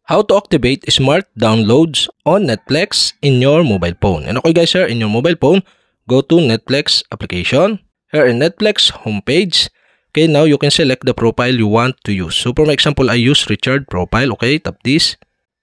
How to activate smart downloads on Netflix in your mobile phone. And okay guys, here in your mobile phone, go to Netflix application. Here in Netflix homepage, okay, now you can select the profile you want to use. So for my example, I use Richard profile. Okay, tap this.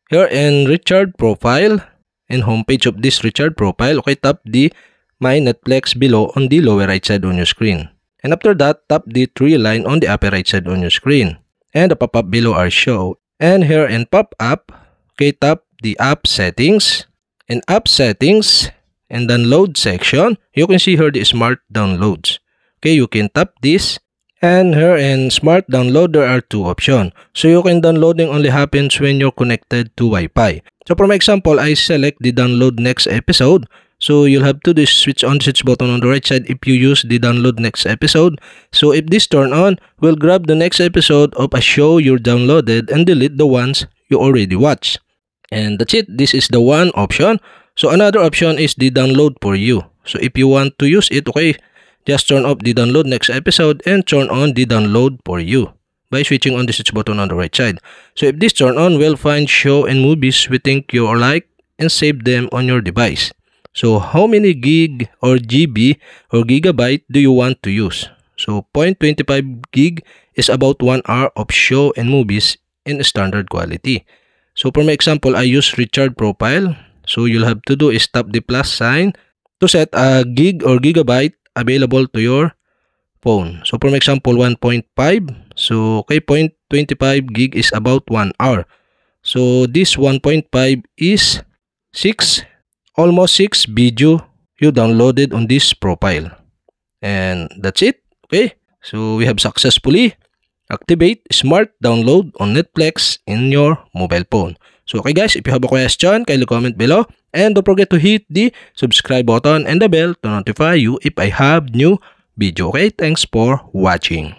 Here in Richard profile, in homepage of this Richard profile, okay, tap the My Netflix below on the lower right side on your screen. And after that, tap the three line on the upper right side on your screen. And the pop-up below are show. And here in pop-up, okay, tap the app settings. In app settings and download section, you can see here the smart downloads. Okay, you can tap this. And here in smart download, there are two options. So you can downloading only happens when you're connected to Wi-Fi. So for my example, I select the download next episode. So you'll have to switch on the switch button on the right side if you use the download next episode. So if this turn on, we'll grab the next episode of a show you downloaded and delete the ones you already watched. And that's it. This is the one option. So another option is the download for you. So if you want to use it, okay, just turn off the download next episode and turn on the download for you by switching on the switch button on the right side. So if this turn on, we'll find show and movies we think you like and save them on your device. So how many gig or GB or gigabyte do you want to use? So 0.25 gig is about 1 hour of show and movies in standard quality. So for my example, I use Richard profile. So you'll have to do is tap the plus sign to set a gig or gigabyte available to your phone. So for my example, 1.5. So okay, 0.25 gig is about 1 hour. So this 1.5 is almost 6 video you downloaded on this profile. And that's it. Okay, so we have successfully activate smart download on Netflix in your mobile phone. So okay guys, if you have a question, kindly comment below. And don't forget to hit the subscribe button and the bell to notify you if I have new video. Okay, thanks for watching.